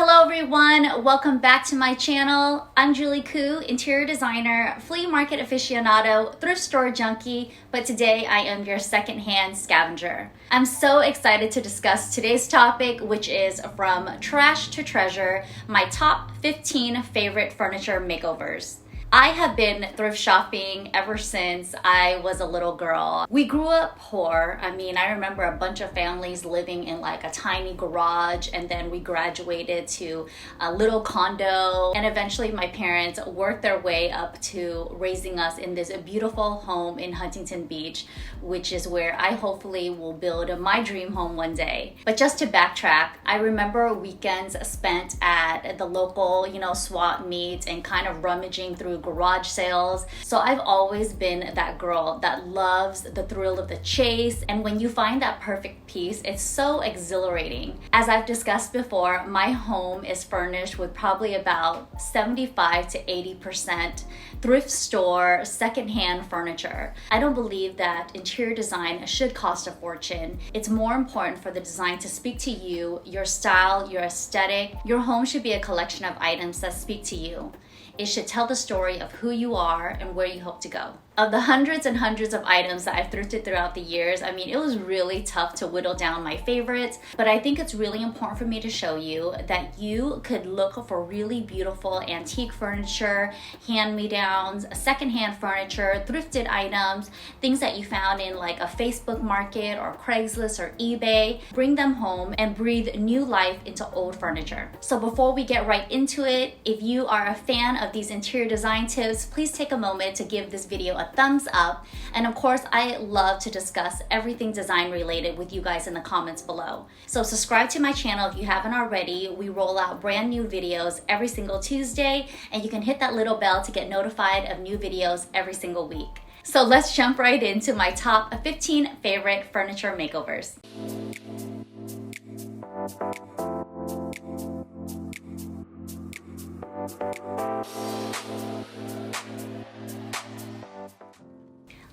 Hello everyone, welcome back to my channel. I'm Julie Koo, interior designer, flea market aficionado, thrift store junkie, but today I am your secondhand scavenger. I'm so excited to discuss today's topic, which is from trash to treasure, my top 15 favorite furniture makeovers. I have been thrift shopping ever since I was a little girl. We grew up poor. I remember a bunch of families living in like a tiny garage, and then we graduated to a little condo, and eventually my parents worked their way up to raising us in this beautiful home in Huntington Beach, which is where I hopefully will build my dream home one day. But just to backtrack, I remember weekends spent at the local, swap meets and kind of rummaging through garage sales. So I've always been that girl that loves the thrill of the chase, and when you find that perfect piece, it's so exhilarating. As I've discussed before, my home is furnished with probably about 75 to 80% thrift store secondhand furniture. I don't believe that interior design should cost a fortune. It's more important for the design to speak to you, your style, your aesthetic. Your home should be a collection of items that speak to you. It should tell the story of who you are and where you hope to go. Of the hundreds and hundreds of items that I've thrifted throughout the years, it was really tough to whittle down my favorites, but I think it's really important for me to show you that you could look for really beautiful antique furniture, hand-me-downs, secondhand furniture, thrifted items, things that you found in like a Facebook market or Craigslist or eBay, bring them home and breathe new life into old furniture. So before we get right into it, if you are a fan of these interior design tips, please take a moment to give this video a thumbs up. And of course, I love to discuss everything design related with you guys in the comments below. So subscribe to my channel if you haven't already. We roll out brand new videos every single Tuesday, and you can hit that little bell to get notified of new videos every single week. So let's jump right into my top 15 favorite furniture makeovers.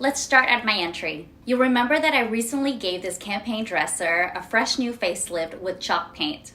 Let's start at my entry. You'll remember that I recently gave this campaign dresser a fresh new facelift with chalk paint.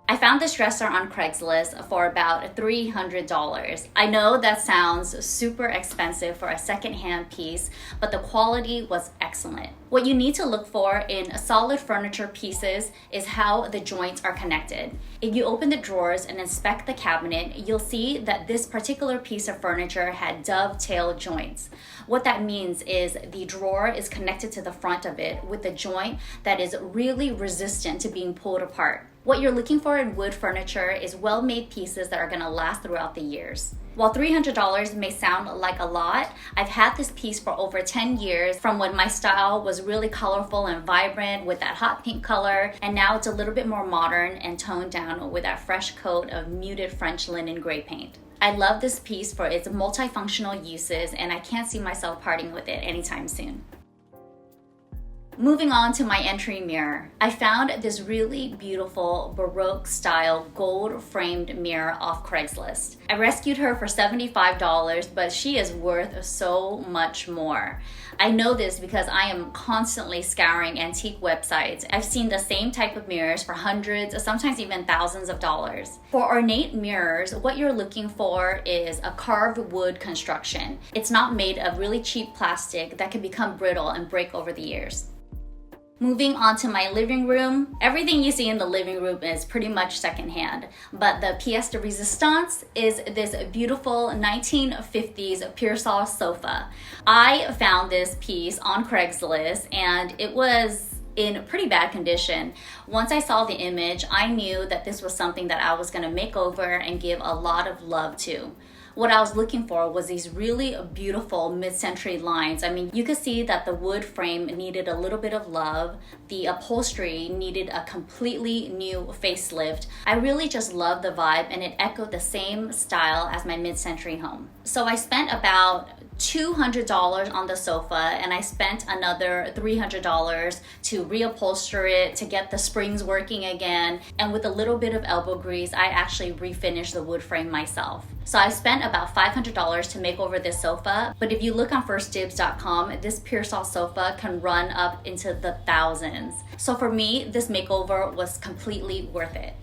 I found this dresser on Craigslist for about $300. I know that sounds super expensive for a secondhand piece, but the quality was excellent. What you need to look for in solid furniture pieces is how the joints are connected. If you open the drawers and inspect the cabinet, you'll see that this particular piece of furniture had dovetail joints. What that means is the drawer is connected to the front of it with a joint that is really resistant to being pulled apart. What you're looking for in wood furniture is well-made pieces that are going to last throughout the years. While $300 may sound like a lot, I've had this piece for over 10 years, from when my style was really colorful and vibrant with that hot pink color, and now it's a little bit more modern and toned down with that fresh coat of muted French linen gray paint. I love this piece for its multifunctional uses, and I can't see myself parting with it anytime soon. Moving on to my entry mirror. I found this really beautiful Baroque style gold framed mirror off Craigslist. I rescued her for $75, but she is worth so much more. I know this because I am constantly scouring antique websites. I've seen the same type of mirrors for hundreds, sometimes even thousands of dollars. For ornate mirrors, what you're looking for is a carved wood construction. It's not made of really cheap plastic that can become brittle and break over the years. Moving on to my living room. Everything you see in the living room is pretty much secondhand, but the pièce de résistance is this beautiful 1950s Pearsall sofa. I found this piece on Craigslist, and it was in pretty bad condition. Once I saw the image, I knew that this was something that I was going to make over and give a lot of love to. What I was looking for was these really beautiful mid-century lines. You could see that the wood frame needed a little bit of love. The upholstery needed a completely new facelift. I really just loved the vibe, and it echoed the same style as my mid-century home. So I spent about $200 on the sofa, and I spent another $300 to reupholster it, to get the springs working again, and with a little bit of elbow grease, I actually refinished the wood frame myself. So I spent about $500 to make over this sofa, but if you look on firstdibs.com, this Pearsall sofa can run up into the thousands. So for me, this makeover was completely worth it.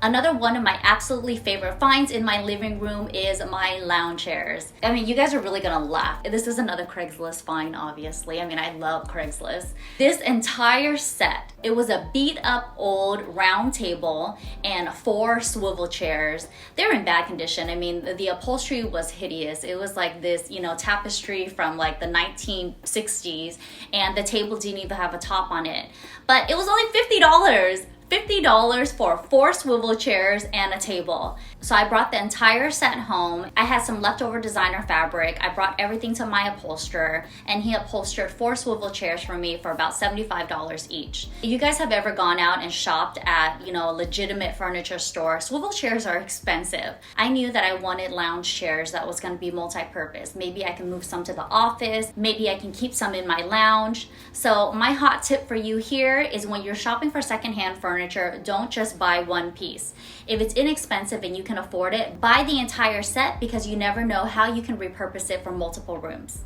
Another one of my absolutely favorite finds in my living room is my lounge chairs. I mean, you guys are really gonna laugh. This is another Craigslist find, obviously. I mean, I love Craigslist. This entire set, it was a beat up old round table and 4 swivel chairs. They're in bad condition. I mean, the upholstery was hideous. It was like this, tapestry from like the 1960s, and the table didn't even have a top on it. But it was only $50. $50 for 4 swivel chairs and a table. So I brought the entire set home. I had some leftover designer fabric. I brought everything to my upholsterer, and he upholstered 4 swivel chairs for me for about $75 each. If you guys have ever gone out and shopped at, a legitimate furniture store, swivel chairs are expensive. I knew that I wanted lounge chairs that was gonna be multi-purpose. Maybe I can move some to the office. Maybe I can keep some in my lounge. So my hot tip for you here is when you're shopping for secondhand furniture, don't just buy one piece. If it's inexpensive and you can afford it, buy the entire set, because you never know how you can repurpose it for multiple rooms.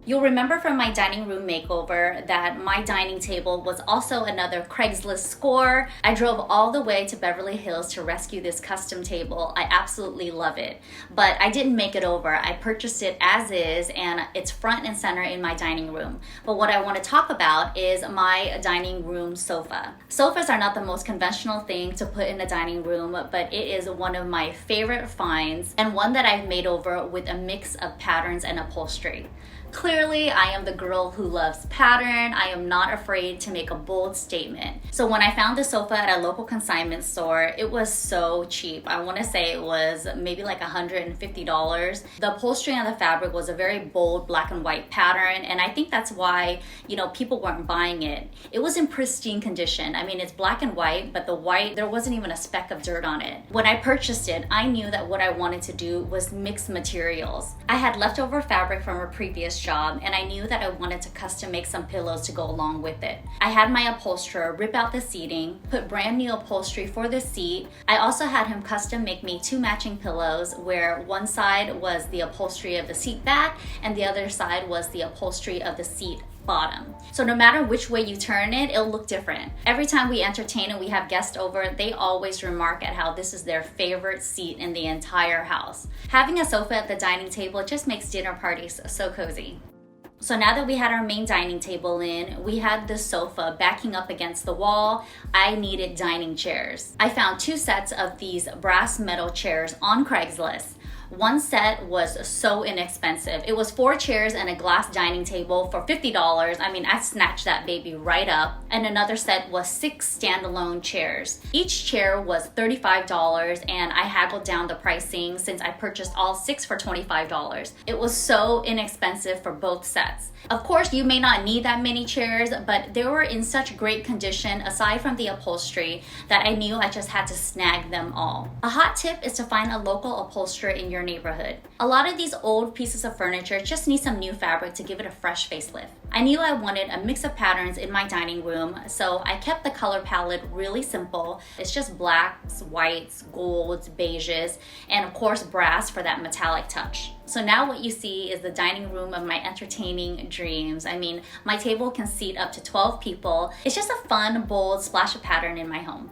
You'll remember from my dining room makeover that my dining table was also another Craigslist score. I drove all the way to Beverly Hills to rescue this custom table. I absolutely love it, but I didn't make it over. I purchased it as is, and it's front and center in my dining room. But what I want to talk about is my dining room sofa. Sofas are not the most conventional thing to put in a dining room, but it is one of my favorite finds, and one that I've made over with a mix of patterns and upholstery. Clearly, I am the girl who loves pattern. I am not afraid to make a bold statement. So when I found the sofa at a local consignment store, it was so cheap. I want to say it was maybe like $150. The upholstery and the fabric was a very bold black and white pattern, and I think that's why, people weren't buying it. It was in pristine condition. I mean, it's black and white, but the white, there wasn't even a speck of dirt on it. When I purchased it, I knew that what I wanted to do was mix materials. I had leftover fabric from a previous job, and I knew that I wanted to custom make some pillows to go along with it. I had my upholsterer rip out the seating, put brand new upholstery for the seat. I also had him custom make me 2 matching pillows, where one side was the upholstery of the seat back and the other side was the upholstery of the seat bottom. So no matter which way you turn it, it'll look different. Every time we entertain and we have guests over, they always remark at how this is their favorite seat in the entire house. Having a sofa at the dining table just makes dinner parties so cozy. So now that we had our main dining table in, we had the sofa backing up against the wall. I needed dining chairs. I found 2 sets of these brass metal chairs on Craigslist. One set was so inexpensive. It was 4 chairs and a glass dining table for $50. I mean, I snatched that baby right up. And another set was 6 standalone chairs. Each chair was $35, and I haggled down the pricing since I purchased all 6 for $25. It was so inexpensive for both sets. Of course, you may not need that many chairs, but they were in such great condition, aside from the upholstery, that I knew I just had to snag them all. A hot tip is to find a local upholsterer in your neighborhood. A lot of these old pieces of furniture just need some new fabric to give it a fresh facelift. I knew I wanted a mix of patterns in my dining room, so I kept the color palette really simple. It's just blacks, whites, golds, beiges, and of course brass for that metallic touch. So now what you see is the dining room of my entertaining dreams. I mean, my table can seat up to 12 people. It's just a fun, bold splash of pattern in my home.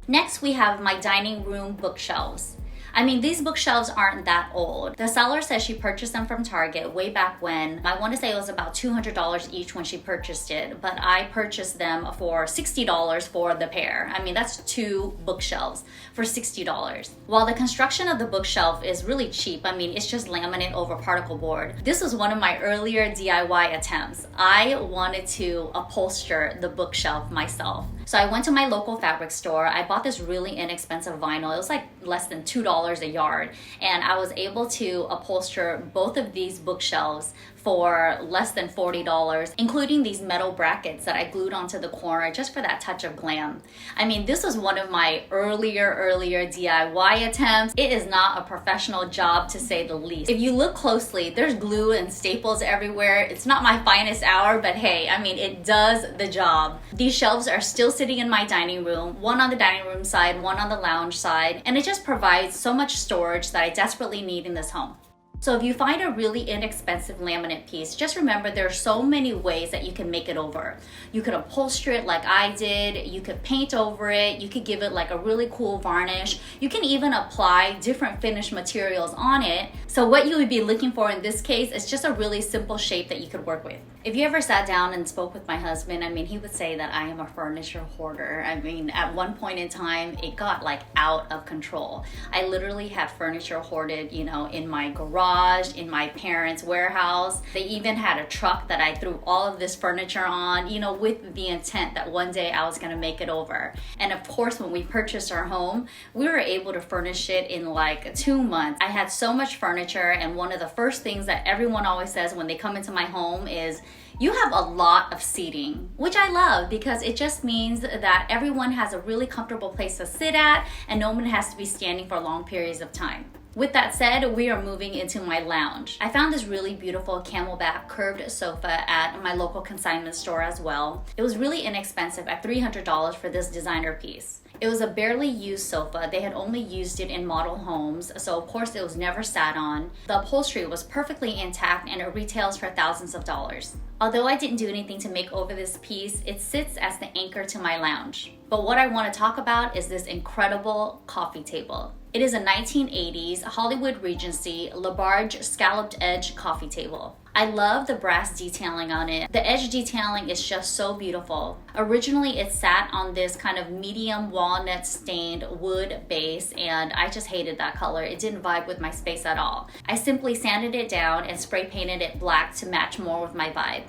Next, we have my dining room bookshelves. I mean, these bookshelves aren't that old. The seller says she purchased them from Target way back when. I want to say it was about $200 each when she purchased it, but I purchased them for $60 for the pair. I mean, that's 2 bookshelves for $60. While the construction of the bookshelf is really cheap, I mean, it's just laminate over particle board. This was one of my earlier DIY attempts. I wanted to upholster the bookshelf myself. So I went to my local fabric store. I bought this really inexpensive vinyl. It was like less than $2 a yard, and I was able to upholster both of these bookshelves for less than $40, including these metal brackets that I glued onto the corner just for that touch of glam. I mean, this was one of my earlier DIY attempts. It is not a professional job, to say the least. If you look closely, there's glue and staples everywhere. It's not my finest hour, but hey, I mean, it does the job. These shelves are still sitting in my dining room, one on the dining room side, one on the lounge side, and it just provides so much storage that I desperately need in this home. So if you find a really inexpensive laminate piece, just remember there are so many ways that you can make it over. You could upholster it like I did, you could paint over it, you could give it like a really cool varnish. You can even apply different finish materials on it. So what you would be looking for in this case is just a really simple shape that you could work with. If you ever sat down and spoke with my husband, I mean, he would say that I am a furniture hoarder. I mean, at one point in time, it got like out of control. I literally had furniture hoarded, you know, in my garage, in my parents' warehouse. They even had a truck that I threw all of this furniture on, you know, with the intent that one day I was gonna make it over. And of course, when we purchased our home, we were able to furnish it in like 2 months. I had so much furniture, and one of the first things that everyone always says when they come into my home is, you have a lot of seating, which I love because it just means that everyone has a really comfortable place to sit at and no one has to be standing for long periods of time. With that said, we are moving into my lounge. I found this really beautiful camelback curved sofa at my local consignment store as well. It was really inexpensive at $300 for this designer piece. It was a barely used sofa. They had only used it in model homes, so of course it was never sat on. The upholstery was perfectly intact and it retails for thousands of dollars. Although I didn't do anything to make over this piece, it sits as the anchor to my lounge. But what I want to talk about is this incredible coffee table. It is a 1980s Hollywood Regency LaBarge scalloped edge coffee table. I love the brass detailing on it. The edge detailing is just so beautiful. Originally, it sat on this kind of medium walnut stained wood base, and I just hated that color. It didn't vibe with my space at all. I simply sanded it down and spray painted it black to match more with my vibe.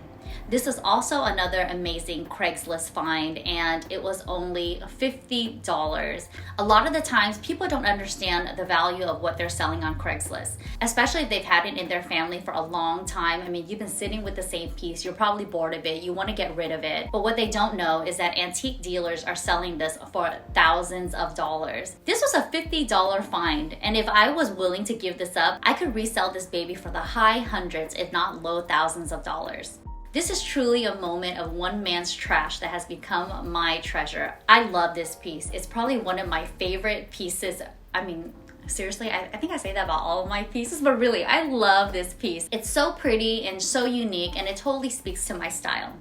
This is also another amazing Craigslist find, and it was only $50. A lot of the times, people don't understand the value of what they're selling on Craigslist, especially if they've had it in their family for a long time. I mean, you've been sitting with the same piece, you're probably bored of it, you want to get rid of it. But what they don't know is that antique dealers are selling this for thousands of dollars. This was a $50 find, and if I was willing to give this up, I could resell this baby for the high hundreds, if not low thousands of dollars. This is truly a moment of one man's trash that has become my treasure. I love this piece. It's probably one of my favorite pieces. I mean, seriously, I think I say that about all of my pieces, but really, I love this piece. It's so pretty and so unique, and it totally speaks to my style.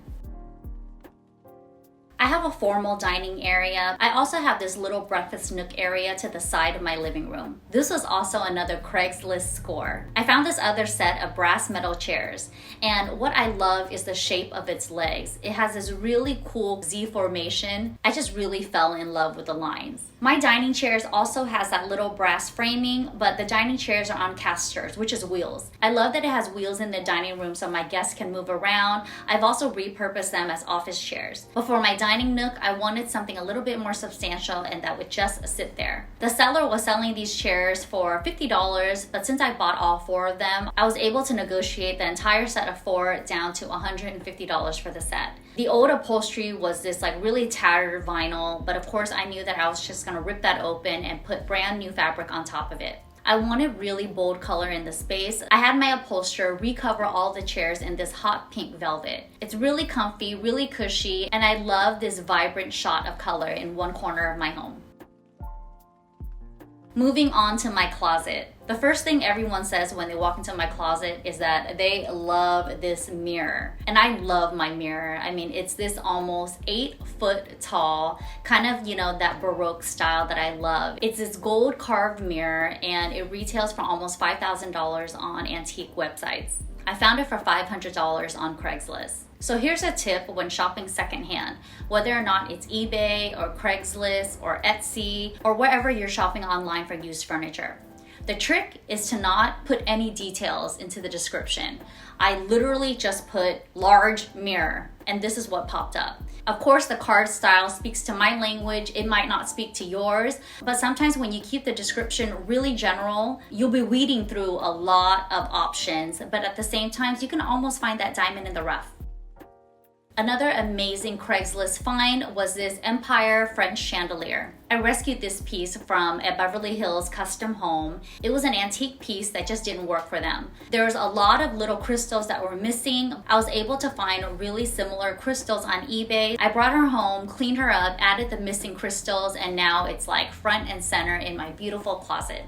I have a formal dining area. I also have this little breakfast nook area to the side of my living room. This was also another Craigslist score. I found this other set of brass metal chairs, and what I love is the shape of its legs. It has this really cool Z formation. I just really fell in love with the lines. My dining chairs also has that little brass framing, but the dining chairs are on casters, which is wheels. I love that it has wheels in the dining room so my guests can move around. I've also repurposed them as office chairs. But for my dining nook, I wanted something a little bit more substantial and that would just sit there. The seller was selling these chairs for $50, but since I bought all 4 of them, I was able to negotiate the entire set of 4 down to $150 for the set. The old upholstery was this like really tattered vinyl, but of course I knew that I was just gonna rip that open and put brand new fabric on top of it. I wanted really bold color in the space. I had my upholsterer recover all the chairs in this hot pink velvet. It's really comfy, really cushy, and I love this vibrant shot of color in one corner of my home. Moving on to my closet. The first thing everyone says when they walk into my closet is that they love this mirror. And I love my mirror. I mean, it's this almost 8 foot tall, kind of, you know, that Baroque style that I love. It's this gold carved mirror, and it retails for almost $5,000 on antique websites. I found it for $500 on Craigslist. So here's a tip when shopping secondhand, whether or not it's eBay or Craigslist or Etsy or wherever you're shopping online for used furniture. The trick is to not put any details into the description. I literally just put large mirror, and this is what popped up. Of course, the card style speaks to my language. It might not speak to yours, but sometimes when you keep the description really general, you'll be weeding through a lot of options, but at the same time, you can almost find that diamond in the rough. Another amazing Craigslist find was this Empire French chandelier. I rescued this piece from a Beverly Hills custom home. It was an antique piece that just didn't work for them. There was a lot of little crystals that were missing. I was able to find really similar crystals on eBay. I brought her home, cleaned her up, added the missing crystals, and now it's like front and center in my beautiful closet.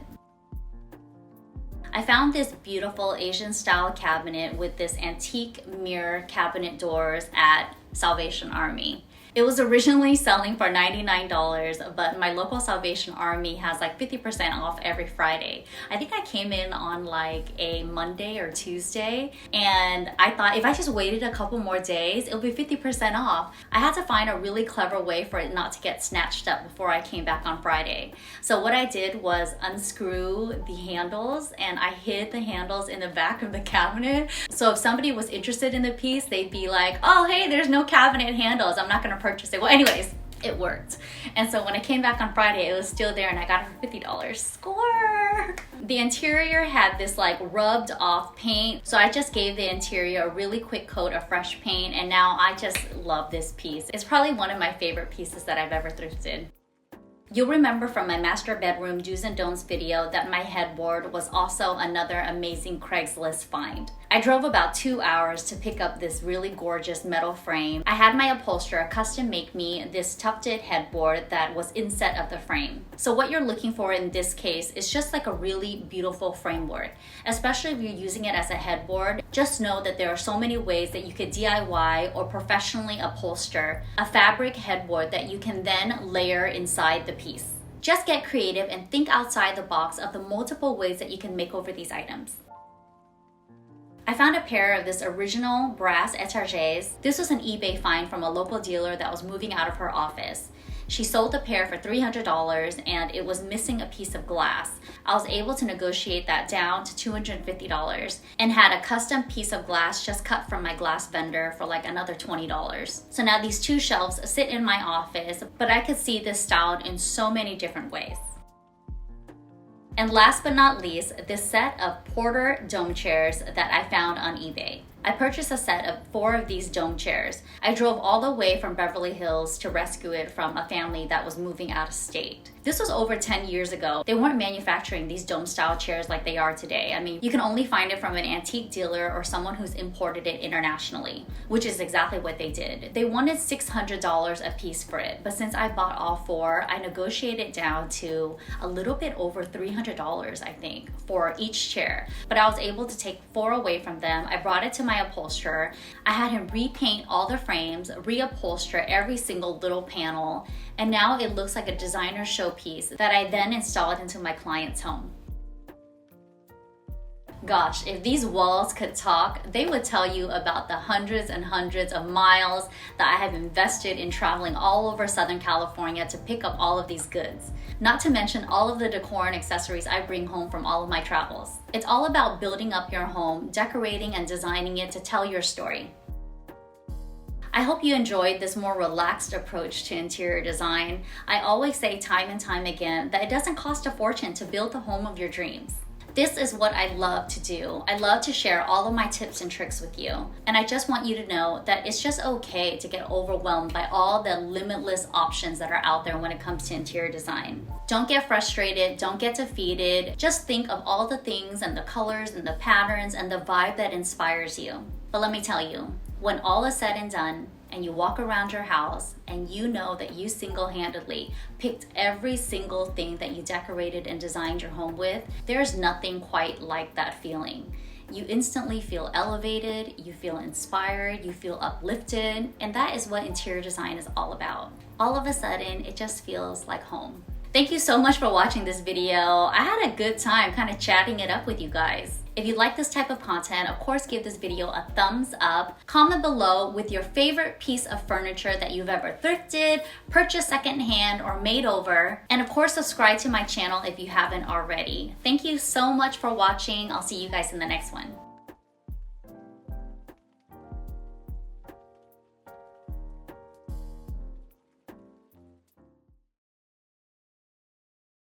I found this beautiful Asian style cabinet with this antique mirror cabinet doors at Salvation Army. It was originally selling for $99, but my local Salvation Army has like 50% off every Friday. I think I came in on like a Monday or Tuesday, and I thought if I just waited a couple more days, it'll be 50% off. I had to find a really clever way for it not to get snatched up before I came back on Friday. So what I did was unscrew the handles, and I hid the handles in the back of the cabinet. So if somebody was interested in the piece, they'd be like, oh, hey, there's no cabinet handles. I'm not gonna purchase it. Well, anyways, it worked. And so when I came back on Friday, it was still there and I got it for $50. Score! The interior had this like rubbed off paint. So I just gave the interior a really quick coat of fresh paint, and now I just love this piece. It's probably one of my favorite pieces that I've ever thrifted. You'll remember from my master bedroom do's and don'ts video that my headboard was also another amazing Craigslist find. I drove about 2 hours to pick up this really gorgeous metal frame. I had my upholsterer custom make me this tufted headboard that was inset of the frame. So what you're looking for in this case is just like a really beautiful framework. Especially if you're using it as a headboard, just know that there are so many ways that you could DIY or professionally upholster a fabric headboard that you can then layer inside the piece. Just get creative and think outside the box of the multiple ways that you can make over these items. I found a pair of this original brass étagères. This was an eBay find from a local dealer that was moving out of her office. She sold the pair for $300 and it was missing a piece of glass. I was able to negotiate that down to $250 and had a custom piece of glass just cut from my glass vendor for like another $20. So now these two shelves sit in my office, but I could see this styled in so many different ways. And last but not least, this set of Porter dome chairs that I found on eBay. I purchased a set of 4 of these dome chairs. I drove all the way from Beverly Hills to rescue it from a family that was moving out of state. This was over 10 years ago. They weren't manufacturing these dome style chairs like they are today. I mean, you can only find it from an antique dealer or someone who's imported it internationally, which is exactly what they did. They wanted $600 a piece for it, but since I bought all 4, I negotiated down to a little bit over $300, I think, for each chair. But I was able to take 4 away from them. I brought it to my upholsterer. I had him repaint all the frames, reupholster every single little panel, and now it looks like a designer showpiece that I then installed into my client's home. Gosh, if these walls could talk, they would tell you about the hundreds and hundreds of miles that I have invested in traveling all over Southern California to pick up all of these goods. Not to mention all of the decor and accessories I bring home from all of my travels. It's all about building up your home, decorating and designing it to tell your story. I hope you enjoyed this more relaxed approach to interior design. I always say time and time again that it doesn't cost a fortune to build the home of your dreams. This is what I love to do. I love to share all of my tips and tricks with you. And I just want you to know that it's just okay to get overwhelmed by all the limitless options that are out there when it comes to interior design. Don't get frustrated, don't get defeated. Just think of all the things and the colors and the patterns and the vibe that inspires you. But let me tell you, when all is said and done, and you walk around your house and you know that you single-handedly picked every single thing that you decorated and designed your home with, there's nothing quite like that feeling. You instantly feel elevated, you feel inspired, you feel uplifted, and that is what interior design is all about. All of a sudden, it just feels like home. Thank you so much for watching this video. I had a good time kind of chatting it up with you guys. If you like this type of content, of course, give this video a thumbs up. Comment below with your favorite piece of furniture that you've ever thrifted, purchased secondhand, or made over. And of course, subscribe to my channel if you haven't already. Thank you so much for watching. I'll see you guys in the next one.